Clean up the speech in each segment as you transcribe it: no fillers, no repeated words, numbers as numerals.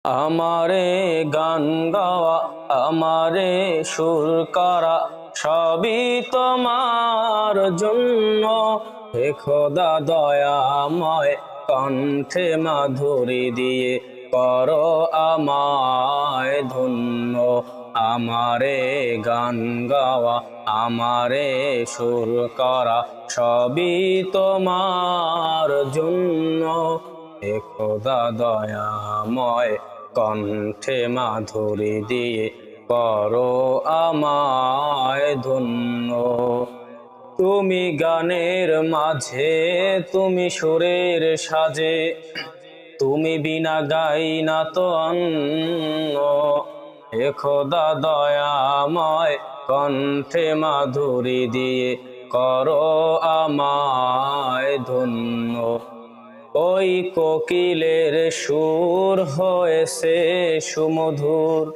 আমারে গান গাওয়া, আমারে সুর করা, সবই তোমার জন্য। হে খোদা দয়াময়, কণ্ঠে মাধুরী দিয়ে করো আমায় ধন্য। আমারে গান গাওয়া, আমারে সুর করা, সবই তোমার জন্য। হে খোদা দয়াময়, কণ্ঠে মাধুরী দিয়ে করো আমায় ধন্য। তুমি গানের মাঝে, তুমি সুরের সাজে, তুমি বিনা গাই না তো অন্য। হে খোদা দয়াময়, কণ্ঠে মাধুরী দিয়ে করো আমায় ধন্য। ওই কোকিলের সুর হয়েছে সুমধুর,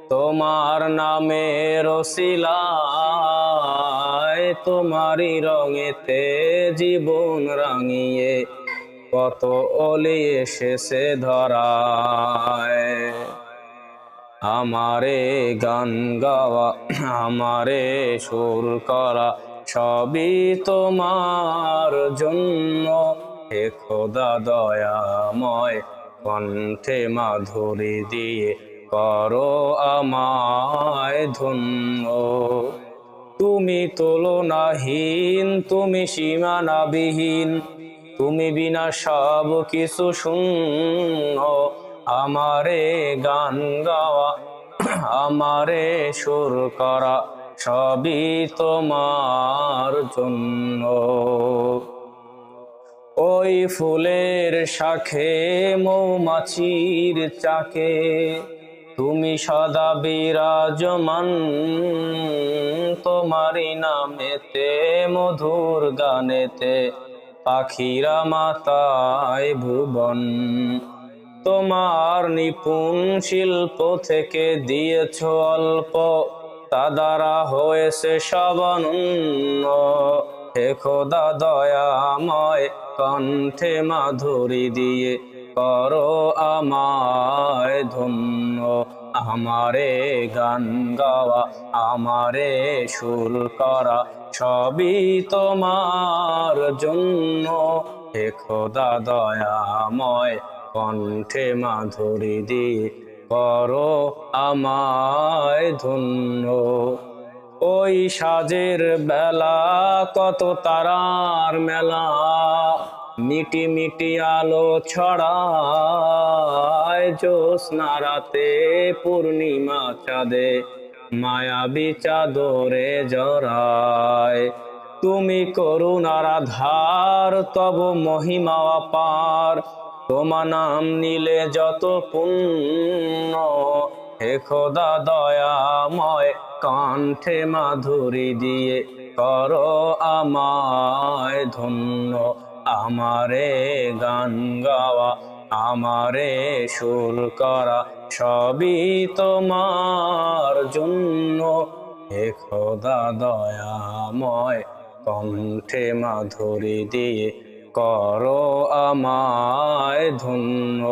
তোমার নামের ওসিলায়। তোমারই রঙেতে জীবন রাঙিয়ে কত অলি এসেছে ধরায়। আমারে গান গাওয়া, আমারে সুর করা, সবই তোমার জন্য। হে খোদা দয়াময়, কণ্ঠে মাধুরী দিয়ে করো আমায় ধন্য। তুমি তুলনাহীন, তুমি সীমানাবিহীন, তুমি বিনা সব কিছু শূন্য। আমারে গান গাওয়া, আমারে সুর করা, সবই তোমার জন্য। ওই ফুলের শাখে মৌমাছির চাকে তুমি সদা বিরাজমান। তোমারই নামেতে মধুর গানেতে পাখিরা মাতায় ভুবন। তোমার নিপুণ শিল্প থেকে দিয়েছ অল্প, তা দ্বারা হয়েছে সব অনন্য। হে খোদা দয়াময়, কণ্ঠে মাধুরী দিয়ে করো আমায় ধন্য। আমারে গান গাওয়া, আমারে সুর করা, সবই তোমার জন্য। হে খোদা দয়াময়, কণ্ঠে মাধুরী দিয়ে করো আমায় ধন্য। ওই সাজের বেলা কত তারার মেলা, মিটি মিটি আলো ছড়ায়। জ্যোৎস্না রাতে পূর্ণিমা চাঁদে মায়াবী চাদরে জড়ায়। তুমি করুণার আধার, তব মহিমা অপার, তোমার নাম নিলে যত পুণ্য। হে খোদা দয়াময়, কণ্ঠে মাধুরী দিয়ে করো আমায় ধন্য। আমারে গান গাওয়া, আমারে সুর করা, সবই তোমার জন্য। হে খোদা দয়াময়, কণ্ঠে মাধুরী দিয়ে করো আমায় ধন্য।